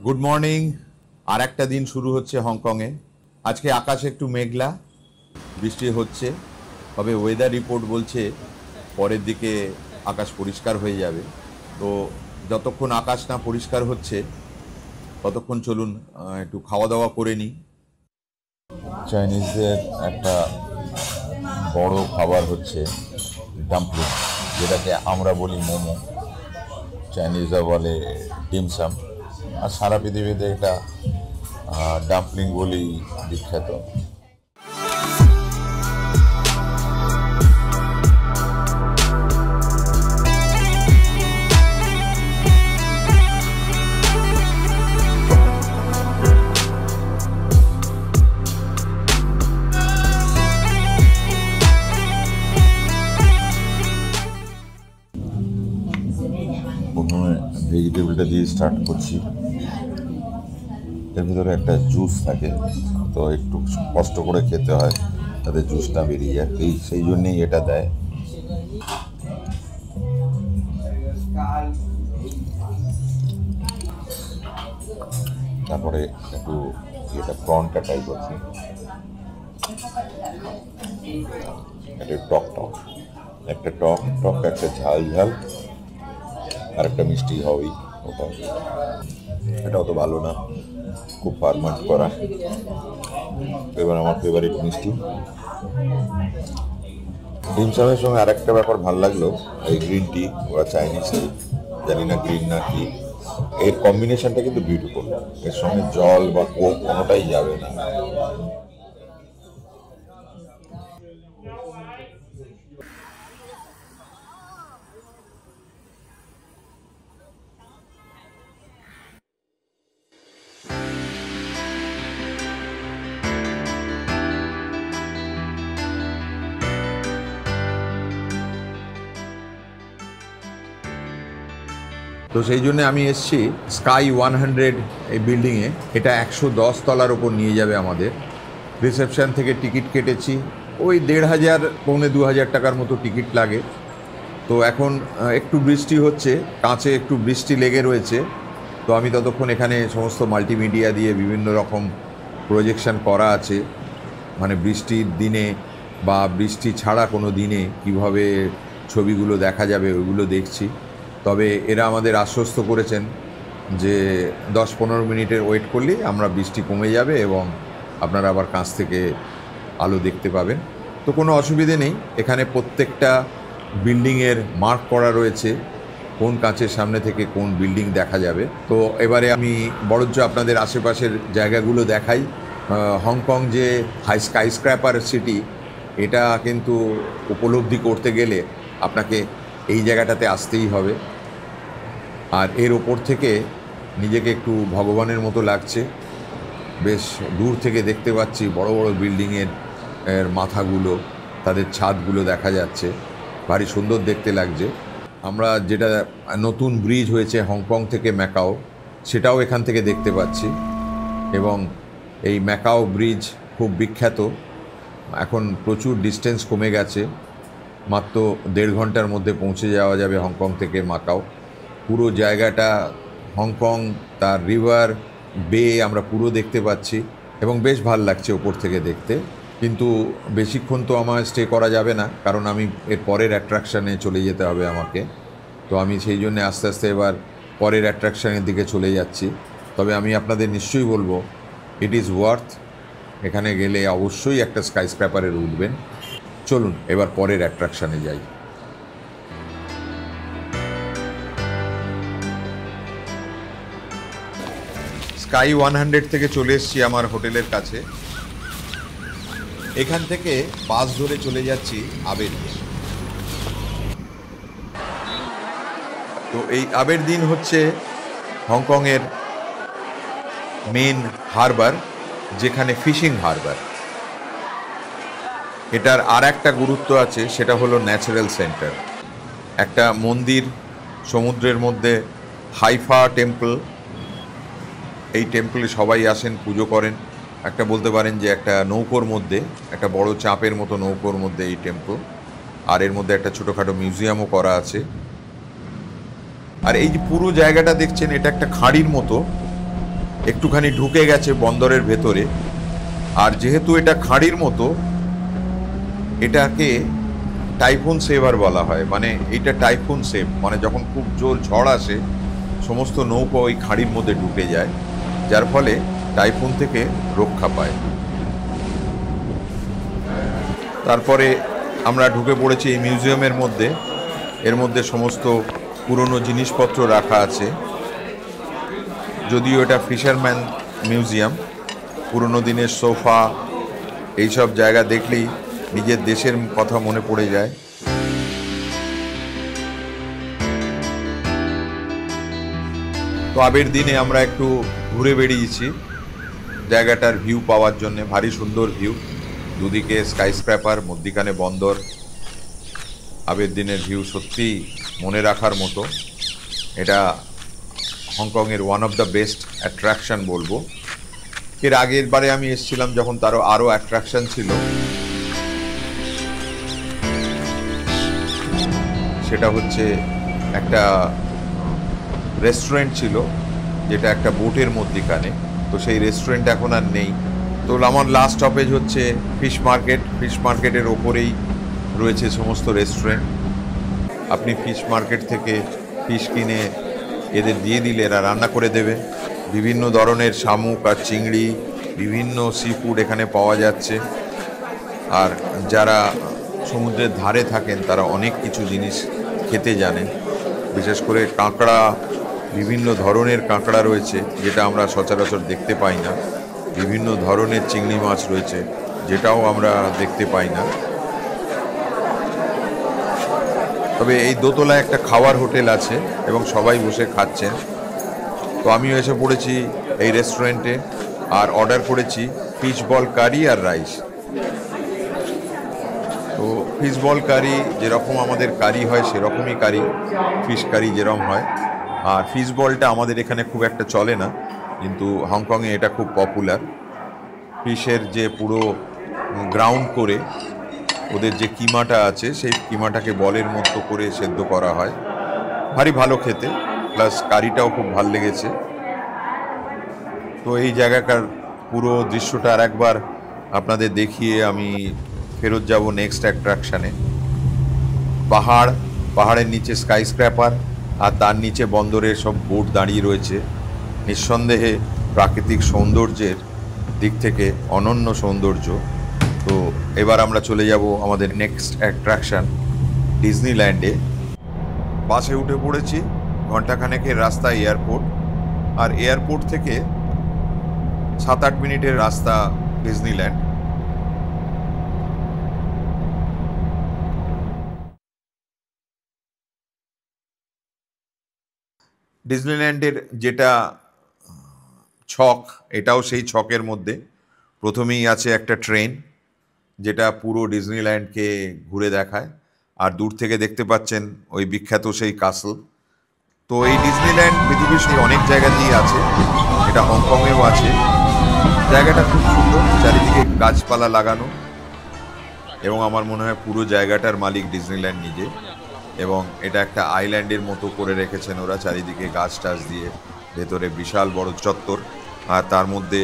Good morning. আর একটা দিন শুরু হচ্ছে হংকংয়ে। আজকে আকাশ একটু মেঘলা, বৃষ্টি হচ্ছে, তবে ওয়েদার রিপোর্ট বলছে পরের দিকে আকাশ পরিষ্কার হয়ে যাবে। তো যতক্ষণ আকাশ না পরিষ্কার হচ্ছে ততক্ষণ চলুন একটু খাওয়া দাওয়া করে নিই। চাইনিজদের একটা বড় খাবার হচ্ছে ডাম্পলিং, যেটাকে আমরা বলি মোমো, চাইনিজরা বলে ডিমসাম। আর সারা পৃথিবীতে এটা ডাম্পলিং বলেই বিখ্যাত। প্রথমে ভেজিটেবলটা দিয়ে স্টার্ট করছি। এর ভিতরে একটা জুস থাকে, তো একটু কষ্ট করে খেতে হয় তাতে জুসটা বেরিয়ে যায়, সেই জন্যেই এটা দেয়। তারপরে একটু এটা প্রনটা ট্রাই করছি, একটা টক টক, একটা টক টক, একটা ঝাল ঝাল, আর একটা মিষ্টি হবেই। এটা অত ভালো না, খুব ফার্মেন্ট করা। এবার আমার ফেভারিট মিষ্টি। ডিমসামের সঙ্গে আর একটা ব্যাপার ভালো লাগলো, এই গ্রিন টি, ওরা চাইনিজ, জানি না গ্রিন না কি, এর কম্বিনেশনটা কিন্তু বিউটিফুল। এর সঙ্গে জল বা কোক কোনোটাই যাবে না। তো সেই জন্য আমি এসেছি স্কাই 100 এই বিল্ডিংয়ে। এটা 110 তলার ওপর নিয়ে যাবে আমাদের। রিসেপশন থেকে টিকিট কেটেছি, ওই 1,500 পৌনে 2,000 টাকার মতো টিকিট লাগে। তো এখন একটু বৃষ্টি হচ্ছে, কাঁচে একটু বৃষ্টি লেগে রয়েছে। তো আমি ততক্ষণ এখানে সমস্ত মাল্টিমিডিয়া দিয়ে বিভিন্ন রকম প্রজেকশন করা আছে, মানে বৃষ্টির দিনে বা বৃষ্টি ছাড়া কোনো দিনে কিভাবে ছবিগুলো দেখা যাবে ওইগুলো দেখছি। তবে এরা আমাদের আশ্বস্ত করেছেন যে 10-15 মিনিটের ওয়েট করলেই আমরা বৃষ্টি কমে যাবে এবং আপনারা আবার কাছ থেকে আলো দেখতে পাবেন। তো কোনো অসুবিধে নেই, এখানে প্রত্যেকটা বিল্ডিংয়ের মার্ক করা রয়েছে কোন কাঁচের সামনে থেকে কোন বিল্ডিং দেখা যাবে। তো এবারে আমি বরঞ্চ আপনাদের আশেপাশের জায়গাগুলো দেখাই। হংকং যে স্কাই স্ক্র্যাপার সিটি, এটা কিন্তু উপলব্ধি করতে গেলে আপনাকে এই জায়গাটাতে আসতেই হবে। আর এর ওপর থেকে নিজেকে একটু ভগবানের মতো লাগছে। বেশ দূর থেকে দেখতে পাচ্ছি বড় বড় বিল্ডিংয়ের মাথাগুলো, তাদের ছাদগুলো দেখা যাচ্ছে, ভারী সুন্দর দেখতে লাগছে। আমরা যেটা নতুন ব্রিজ হয়েছে হংকং থেকে ম্যাকাও, সেটাও এখান থেকে দেখতে পাচ্ছি। এবং এই ম্যাকাও ব্রিজ খুব বিখ্যাত, এখন প্রচুর ডিস্টেন্স কমে গেছে, মাত্র 1.5 ঘন্টার মধ্যে পৌঁছে যাওয়া যাবে হংকং থেকে ম্যাকাও। পুরো জায়গাটা হংকং, তার রিভার, বে আমরা পুরো দেখতে পাচ্ছি এবং বেশ ভাল লাগছে ওপর থেকে দেখতে। কিন্তু বেশিক্ষণ তো আমার স্টে করা যাবে না, কারণ আমি এর পরের অ্যাট্রাকশানে চলে যেতে হবে আমাকে। তো আমি সেই জন্য আস্তে আস্তে এবার পরের অ্যাট্রাকশানের দিকে চলে যাচ্ছি। তবে আমি আপনাদের নিশ্চয়ই বলবো ইট ইজ ওয়ার্থ। এখানে গেলে অবশ্যই একটা স্কাই স্ক্র্যাপারে উঠবেন। চলুন এবার পরের অ্যাট্রাকশানে যাই। স্কাই 100 থেকে চলে এসেছি আমার হোটেলের কাছে। এখান থেকে বাস ধরে চলে যাচ্ছি আবেরদিন। তো এই আবেরদিন হচ্ছে হংকংয়ের মেন হারবার, যেখানে ফিশিং হারবার। এটার আর একটা গুরুত্ব আছে, সেটা হলো ন্যাচারাল সেন্টার। একটা মন্দির সমুদ্রের মধ্যে, হাইফা টেম্পল। এই টেম্পলে সবাই আসেন, পুজো করেন। একটা বলতে পারেন যে একটা নৌকোর মধ্যে, একটা বড় চাপের মতো নৌকোর মধ্যে এই টেম্পল। আর এর মধ্যে একটা ছোটোখাটো মিউজিয়ামও করা আছে। আর এই যে পুরো জায়গাটা দেখছেন, এটা একটা খাঁড়ির মতো, একটুখানি ঢুকে গেছে বন্দরের ভেতরে। আর যেহেতু এটা খাঁড়ির মতো, এটাকে টাইফুন সেভার বলা হয়। মানে এটা টাইফুন সেভ, মানে যখন খুব জোর ঝড় আসে সমস্ত নৌকা ওই খাঁড়ির মধ্যে ঢুকে যায়, যার ফলে টাইফুন থেকে রক্ষা পায়। তারপরে আমরা ঢুকে পড়েছি এই মিউজিয়ামের মধ্যে। এর মধ্যে সমস্ত পুরনো জিনিসপত্র রাখা আছে। যদিও এটা ফিশারম্যান মিউজিয়াম, পুরনো দিনের সোফা, এইসব জায়গা দেখলেই নিজের দেশের কথা মনে পড়ে যায়। তো আবের দিনে আমরা একটু ঘুরে বেরিয়েছি জায়গাটার ভিউ পাওয়ার জন্য। ভারী সুন্দর ভিউ, দুদিকে স্কাইস্ক্র্যাপার, মধ্যিখানে বন্দর। আবের দিনের ভিউ সত্যিই মনে রাখার মতো। এটা হংকংয়ের one of the best attraction বলবো। এর আগের বারে আমি এসেছিলাম যখন তারও আরও অ্যাট্রাকশন ছিল, সেটা হচ্ছে একটা রেস্টুরেন্ট ছিল যেটা একটা বোটের মধ্যিখানে। তো সেই রেস্টুরেন্ট এখন আর নেই। তো আমার লাস্ট স্টপেজ হচ্ছে ফিশ মার্কেট। ফিশ মার্কেটের ওপরেই রয়েছে সমস্ত রেস্টুরেন্ট। আপনি ফিশ মার্কেট থেকে ফিশ কিনে এদের দিয়ে দিলে এরা রান্না করে দেবে। বিভিন্ন ধরনের শামুক আর চিংড়ি, বিভিন্ন সি ফুড এখানে পাওয়া যাচ্ছে। আর যারা সমুদ্রের ধারে থাকেন তারা অনেক কিছু জিনিস খেতে জানেন। বিশেষ করে কাঁকড়া, বিভিন্ন ধরনের কাঁকড়া রয়েছে যেটা আমরা সচরাচর দেখতে পাই না। বিভিন্ন ধরনের চিংড়ি মাছ রয়েছে যেটাও আমরা দেখতে পাই না। তবে এই দোতলায় একটা খাওয়ার হোটেল আছে এবং সবাই বসে খাচ্ছেন। তো আমিও এসে পড়েছি এই রেস্টুরেন্টে আর অর্ডার করেছি ফিশ বল কারি আর রাইস। তো ফিশ বল কারি যেরকম আমাদের কারি হয় সেরকমই কারি, ফিশ কারি যেরকম হয়। আর ফিশ বলটা আমাদের এখানে খুব একটা চলে না, কিন্তু হংকংয়ে এটা খুব পপুলার। ফিশের যে পুরো গ্রাউন্ড করে ওদের যে কিমাটা আছে সেই কিমাটাকে বলের মতো করে সেদ্ধ করা হয়। ভারী ভালো খেতে, প্লাস কারিটাও খুব ভালো লেগেছে। তো এই জায়গাকার পুরো দৃশ্যটা আর একবার আপনাদের দেখিয়ে আমি ফেরত যাব নেক্সট অ্যাট্রাকশানে। পাহাড়ের নিচে স্কাইস্ক্র্যাপার আর তার নিচে বন্দরের সব বোট দাঁড়িয়ে রয়েছে। নিঃসন্দেহে প্রাকৃতিক সৌন্দর্যের দিক থেকে অনন্য সৌন্দর্য। তো এবার আমরা চলে যাব আমাদের নেক্সট অ্যাট্রাকশান ডিজনিল্যান্ডে। বাসে উঠে পড়েছি, ঘন্টাখানেকের রাস্তা এয়ারপোর্ট, আর এয়ারপোর্ট থেকে 7-8 মিনিটের রাস্তা ডিজনিল্যান্ড। ডিজনিল্যান্ডের যেটা ছক, এটাও সেই ছকের মধ্যে। প্রথমেই আছে একটা ট্রেন যেটা পুরো ডিজনিল্যান্ডকে ঘুরে দেখায়, আর দূর থেকে দেখতে পাচ্ছেন ওই বিখ্যাত সেই কাসল। তো এই ডিজনিল্যান্ড পৃথিবীর সেই অনেক জায়গাতেই আছে, এটা হংকংয়েও আছে। জায়গাটা খুব সুন্দর, চারিদিকে গাছপালা লাগানো, এবং আমার মনে হয় পুরো জায়গাটার মালিক ডিজনিল্যান্ড নিজে। এবং এটা একটা আইল্যান্ডের মতো করে রেখেছেন ওরা, চারিদিকে গাছ টাছ দিয়ে, ভেতরে বিশাল বড় চত্বর, আর তার মধ্যে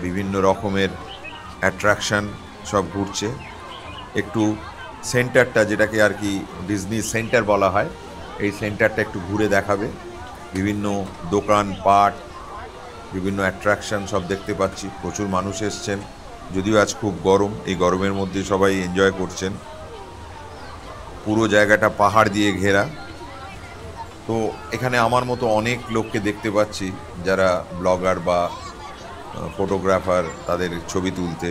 বিভিন্ন রকমের অ্যাট্রাকশান সব ঘুরছে। একটু সেন্টারটা, যেটাকে আর কি ডিজনি সেন্টার বলা হয়, এই সেন্টারটা একটু ঘুরে দেখাবে। বিভিন্ন দোকান পাট, বিভিন্ন অ্যাট্রাকশান সব দেখতে পাচ্ছি। প্রচুর মানুষ এসছেন, যদিও আজ খুব গরম, এই গরমের মধ্যে সবাই এনজয় করছেন। পুরো জায়গাটা পাহাড় দিয়ে ঘেরা। তো এখানে আমার মতো অনেক লোককে দেখতে পাচ্ছি যারা ব্লগার বা ফটোগ্রাফার, তাদের ছবি তুলতে।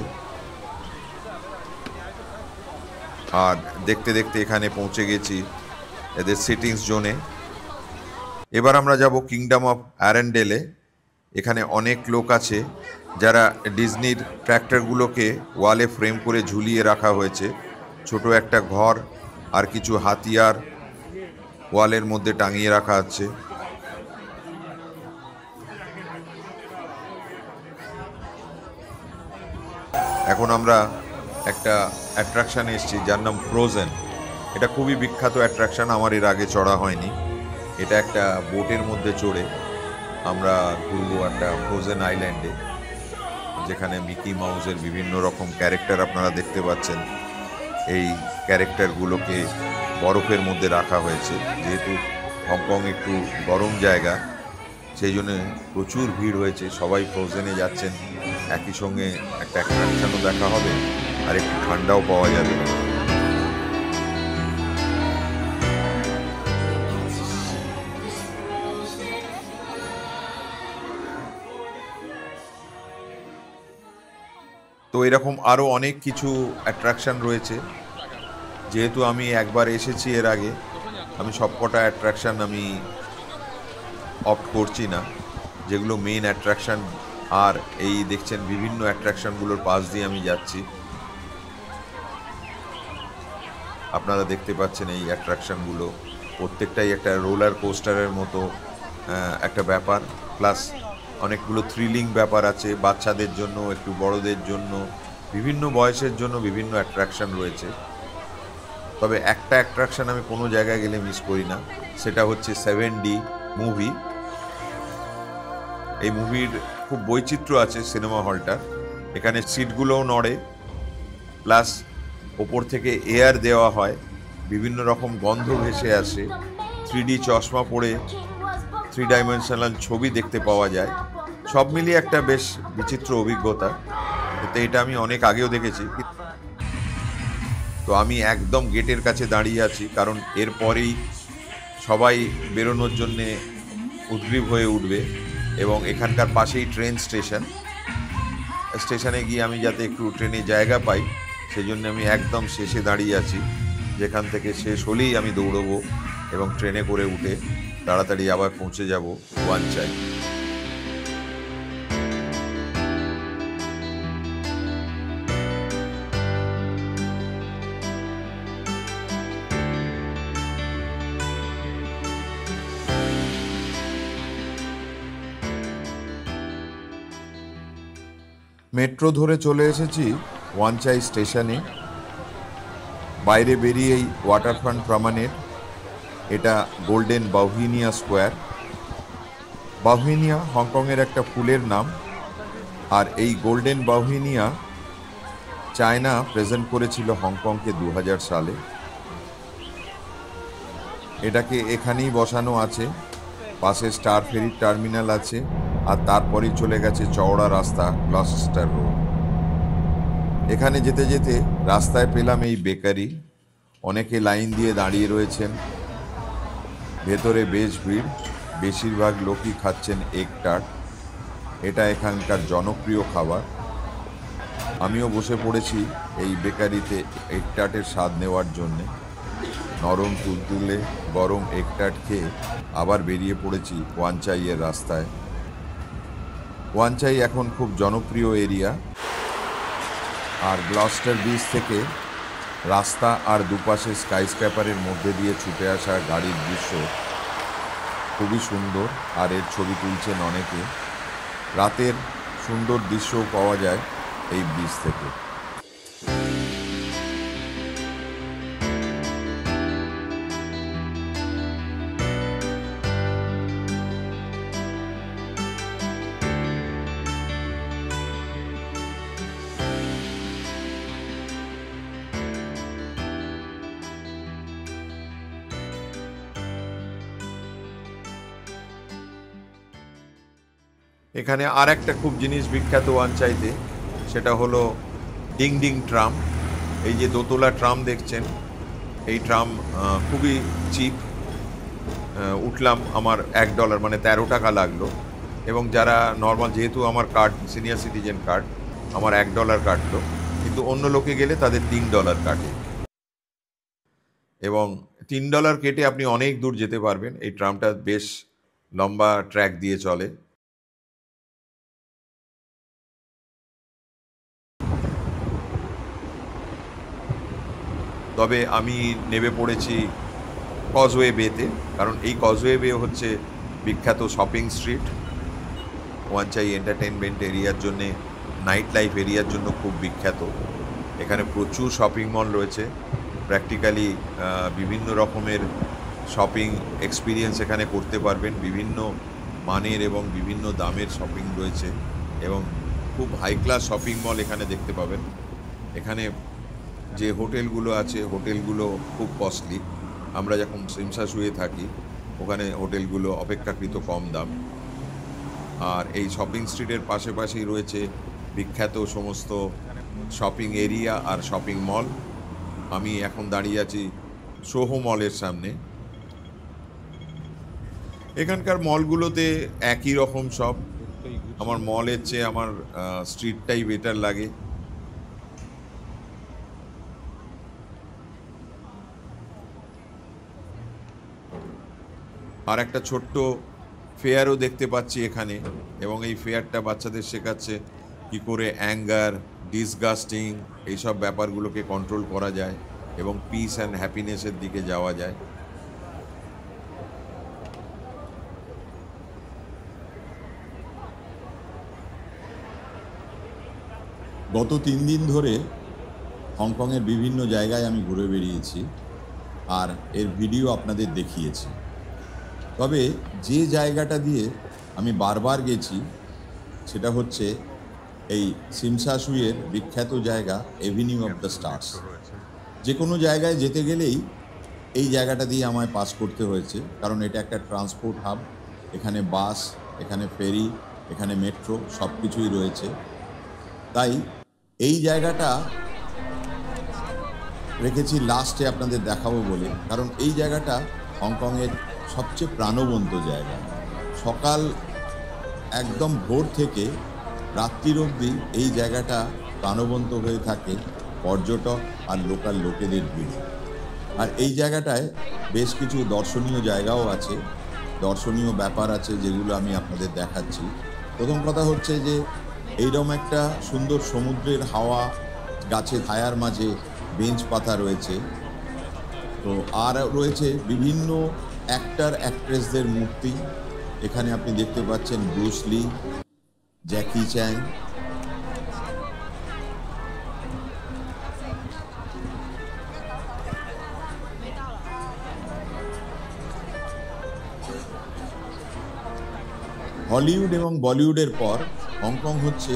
আর দেখতে দেখতে এখানে পৌঁছে গেছি এদের সিটিংস জোনে। এবার আমরা যাব কিংডম অফ অ্যারেন্ডেলে। এখানে অনেক লোক আছে যারা ডিজনির ট্র্যাক্টরগুলোকে ওয়ালে ফ্রেম করে ঝুলিয়ে রাখা হয়েছে। ছোট একটা ঘর আর কিছু হাতিয়ার ওয়ালের মধ্যে টাঙিয়ে রাখা আছে। এখন আমরা একটা অ্যাট্রাকশানে এসেছি যার নাম ফ্রোজেন। এটা খুবই বিখ্যাত অ্যাট্রাকশান, আমার এর আগে চড়া হয়নি। এটা একটা বোটের মধ্যে চড়ে আমরা ঘুরবো একটা ফ্রোজেন আইল্যান্ডে, যেখানে মিকি মাউসের বিভিন্ন রকম ক্যারেক্টার আপনারা দেখতে পাচ্ছেন। এই ক্যারেক্টারগুলোকে বরফের মধ্যে রাখা হয়েছে। যেহেতু হংকং একটু গরম জায়গা, সেই জন্য প্রচুর ভিড় হয়েছে, সবাই ফ্রোজেনে যাচ্ছেন। একই সঙ্গে একটা অ্যাট্রাকশনও দেখা হবে আর একটু ঠান্ডাও পাওয়া যাবে। তো এরকম আরও অনেক কিছু অ্যাট্রাকশন রয়েছে। যেহেতু আমি একবার এসেছি এর আগে, আমি সবকটা অ্যাট্রাকশন আমি অপ্ট করছি না। যেগুলো মেইন অ্যাট্রাকশন, আর এই দেখছেন বিভিন্ন অ্যাট্রাকশনগুলোর পাশ দিয়ে আমি যাচ্ছি। আপনারা দেখতে পাচ্ছেন এই অ্যাট্রাকশনগুলো প্রত্যেকটাই একটা রোলার কোস্টারের মতো একটা ব্যাপার, প্লাস অনেকগুলো থ্রিলিং ব্যাপার আছে বাচ্চাদের জন্য, একটু বড়দের জন্য, বিভিন্ন বয়সের জন্য বিভিন্ন অ্যাট্রাকশন রয়েছে। তবে একটা অ্যাট্রাকশন আমি কোনো জায়গায় গেলে মিস করি না, সেটা হচ্ছে 7D মুভি। এই মুভির খুব বৈচিত্র্য আছে সিনেমা হলটার। এখানে সিটগুলোও নড়ে, প্লাস ওপর থেকে এয়ার দেওয়া হয়, বিভিন্ন রকম গন্ধ ভেসে আসে, 3D চশমা পরে 3 ডাইমেনশনাল ছবি দেখতে পাওয়া যায়। সব মিলিয়ে একটা বেশ বিচিত্র অভিজ্ঞতা। তো এটা আমি অনেক আগেও দেখেছি। তো আমি একদম গেটের কাছে দাঁড়িয়ে আছি, কারণ এরপরেই সবাই বেরোনোর জন্যে উদ্গ্রীব হয়ে উঠবে, এবং এখানকার পাশেই ট্রেন স্টেশনে গিয়ে আমি যাতে একটু ট্রেনে জায়গা পাই, সেই জন্য আমি একদম শেষে দাঁড়িয়ে আছি। যেখান থেকে শেষ হলেই আমি দৌড়বো এবং ট্রেনে করে উঠে তাড়াতাড়ি আবার পৌঁছে যাব ওয়ানচাই। মেট্রো ধরে চলে এসেছি ওয়ানচাই স্টেশনে। বাইরে বেরিয়েই ওয়াটারফ্রন্ট প্রমেনেড, এটা গোল্ডেন বাউহিনিয়া স্কোয়ার। বাউহিনিয়া হংকংয়ের একটা ফুলের নাম, আর এই গোল্ডেন বাউহিনিয়া চায়না প্রেজেন্ট করেছিল হংকংকে 2000 সালে। এটাকে এখানেই বসানো আছে, পাশে স্টার ফেরি টার্মিনাল আছে, আর তারপরেই চলে গেছে চওড়া রাস্তা গ্লসেস্টার রোড। এখানে যেতে যেতে রাস্তায় পেলাম এই বেকারি। অনেকে লাইন দিয়ে দাঁড়িয়ে রয়েছেন, ভেতরে বেশ ভিড়। বেশিরভাগ লোকই খাচ্ছেন এগ টার্ট, এটা এখানকার জনপ্রিয় খাবার। আমিও বসে পড়েছি এই বেকারিতে এগ টার্টের স্বাদ নেওয়ার জন্যে। নরম তুলতুলে গরম এগ টার্ট খেয়ে আবার বেরিয়ে পড়েছি ওয়ানচাইয়ের রাস্তায়। ওয়ানচাই এখন খুব জনপ্রিয় এরিয়া, আর গ্লস্টার ব্রিজ থেকে রাস্তা আর দুপাশে স্কাইস্ক্র্যাপারের মধ্যে দিয়ে ছুটে আসা গাড়ির দৃশ্য খুবই সুন্দর, আর এর ছবি তুলছেন অনেকে। রাতের সুন্দর দৃশ্যও পাওয়া যায় এই ব্রিজ থেকে। এখানে আর একটা খুব জিনিস বিখ্যাত ওয়ানচাইতে, সেটা হলো ডিং ডিং ট্রাম। এই যে দোতলা ট্রাম দেখছেন, এই ট্রাম খুবই চিপ। উঠলাম, আমার $1 মানে 13 টাকা লাগলো। এবং যারা নর্মাল, যেহেতু আমার কার্ড সিনিয়র সিটিজেন কার্ড, আমার $1 কাটলো, কিন্তু অন্য লোকে গেলে তাদের $3 কাটে। এবং $3 কেটে আপনি অনেক দূর যেতে পারবেন। এই ট্রামটা বেশ লম্বা ট্র্যাক দিয়ে চলে। তবে আমি নেমে পড়েছি কজওয়ে বেতে, কারণ এই কজওয়ে বে হচ্ছে বিখ্যাত শপিং স্ট্রিট। ওয়ানচাই এন্টারটেনমেন্ট এরিয়ার জন্যে, নাইট লাইফ এরিয়ার জন্য খুব বিখ্যাত। এখানে প্রচুর শপিং মল রয়েছে, প্র্যাকটিক্যালি বিভিন্ন রকমের শপিং এক্সপিরিয়েন্স এখানে করতে পারবেন। বিভিন্ন মানের এবং বিভিন্ন দামের শপিং রয়েছে এবং খুব হাই ক্লাস শপিং মল এখানে দেখতে পাবেন। এখানে যে হোটেলগুলো আছে হোটেলগুলো খুব কস্টলি। আমরা যখন সিমসাসুয়ে থাকি ওখানে হোটেলগুলো অপেক্ষাকৃত কম দাম। আর এই শপিং স্ট্রিটের পাশাপাশি রয়েছে বিখ্যাত সমস্ত শপিং এরিয়া আর শপিং মল। আমি এখন দাঁড়িয়ে আছি সোহো মলের সামনে। এখানকার মলগুলোতে একই রকম সব। আমার মলের চেয়ে আমার স্ট্রিটটাই বেটার লাগে। আর একটা ছোট্ট ফেয়ারও দেখতে পাচ্ছি এখানে, এবং এই ফেয়ারটা বাচ্চাদের শেখাচ্ছে কি করে অ্যাঙ্গার, ডিসগাস্টিং এইসব ব্যাপারগুলোকে কন্ট্রোল করা যায় এবং পিস অ্যান্ড হ্যাপিনেসের দিকে যাওয়া যায়। গত 3 দিন ধরে হংকংয়ের বিভিন্ন জায়গায় আমি ঘুরে বেরিয়েছি আর এর ভিডিও আপনাদের দেখিয়েছি। তবে যে জায়গাটা দিয়ে আমি বারবার গেছি সেটা হচ্ছে এই সিমসাসুইয়ের বিখ্যাত জায়গা এভিনিউ অফ দ্য স্টার্স। যে কোনো জায়গায় যেতে গেলেই এই জায়গাটা দিয়ে আমায় পাস করতে হয়েছে, কারণ এটা একটা ট্রান্সপোর্ট হাব। এখানে বাস, এখানে ফেরি, এখানে মেট্রো সব কিছুই রয়েছে। তাই এই জায়গাটা রেখেছি লাস্টে আপনাদের দেখাবো বলে, কারণ এই জায়গাটা হংকংয়ের সবচেয়ে প্রাণবন্ত জায়গা। সকাল একদম ভোর থেকে রাত্রির অবধি এই জায়গাটা প্রাণবন্ত হয়ে থাকে পর্যটক আর লোকাল লোকেদের ভিড়ে। আর এই জায়গাটায় বেশ কিছু দর্শনীয় জায়গাও আছে, দর্শনীয় ব্যাপার আছে যেগুলো আমি আপনাদের দেখাচ্ছি। প্রথম কথা হচ্ছে যে এইরকম একটা সুন্দর সমুদ্রের হাওয়া, গাছে ছায়ার মাঝে বেঞ্চ পাতা রয়েছে। তো আর রয়েছে বিভিন্ন অ্যাক্টর অ্যাক্ট্রেসদের মূর্তি। এখানে আপনি দেখতে পাচ্ছেন ব্রুস লি, জ্যাকি চ্যান, হলিউড এবং বলিউডের পর হংকং হচ্ছে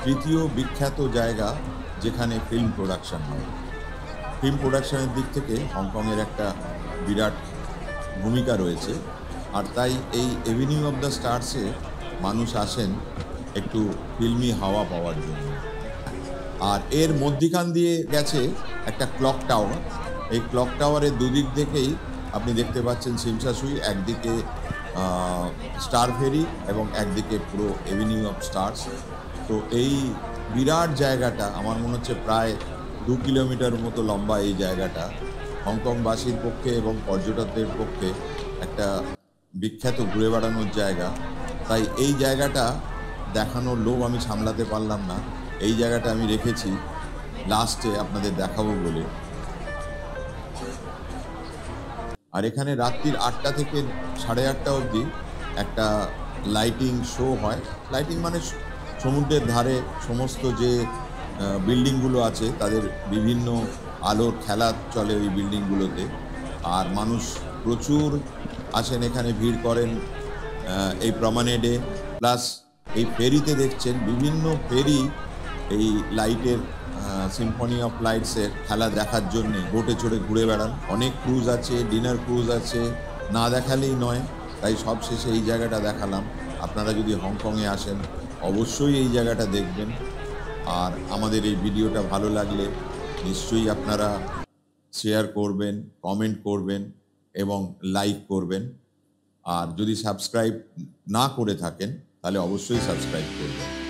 তৃতীয় বিখ্যাত জায়গা যেখানে ফিল্ম প্রোডাকশন হয়। ফিল্ম প্রোডাকশনের দিক থেকে হংকংয়ের একটা বিরাট ভূমিকা রয়েছে। আর তাই এই এভিনিউ অফ দ্য স্টার্সে মানুষ আসেন একটু ফিল্মি হাওয়া পাওয়ার জন্য। আর এর মধ্যিখান দিয়ে গেছে একটা ক্লক টাওয়ার। এই ক্লক টাওয়ারের দুদিক থেকেই আপনি দেখতে পাচ্ছেন সিমসাসুই, একদিকে স্টার ফেরি এবং একদিকে পুরো এভিনিউ অফ স্টার্স। তো এই বিরাট জায়গাটা আমার মনে হচ্ছে প্রায় 2 কিলোমিটার মতো লম্বা। এই জায়গাটা হংকংবাসীর পক্ষে এবং পর্যটকদের পক্ষে একটা বিখ্যাত ঘুরে বেড়ানোর জায়গা। তাই এই জায়গাটা দেখানোর লোভ আমি সামলাতে পারলাম না, এই জায়গাটা আমি রেখেছি লাস্টে আপনাদের দেখাবো বলে। আর এখানে রাত্রির 8টা থেকে 8:30 অবধি একটা লাইটিং শো হয়। লাইটিং মানে সমুদ্রের ধারে সমস্ত যে বিল্ডিংগুলো আছে তাদের বিভিন্ন আলোর খেলা চলে ওই বিল্ডিংগুলোতে। আর মানুষ প্রচুর আসেন এখানে, ভিড় করেন এই প্রমেনেডে। প্লাস এই ফেরিতে দেখছেন বিভিন্ন ফেরি এই লাইটের সিম্ফনি অফ লাইটসের খেলা দেখার জন্যে বোটে চড়ে ঘুরে বেড়ান। অনেক ক্রুজ আছে, ডিনার ক্রুজ আছে, না দেখালেই নয়। তাই সব শেষে এই জায়গাটা দেখালাম। আপনারা যদি হংকংয়ে আসেন অবশ্যই এই জায়গাটা দেখবেন। আর আমাদের এই ভিডিওটা ভালো লাগলে নিশ্চয়ই আপনারা শেয়ার করবেন, কমেন্ট করবেন এবং লাইক করবেন। আর যদি সাবস্ক্রাইব না করে থাকেন তাহলে অবশ্যই সাবস্ক্রাইব করবেন।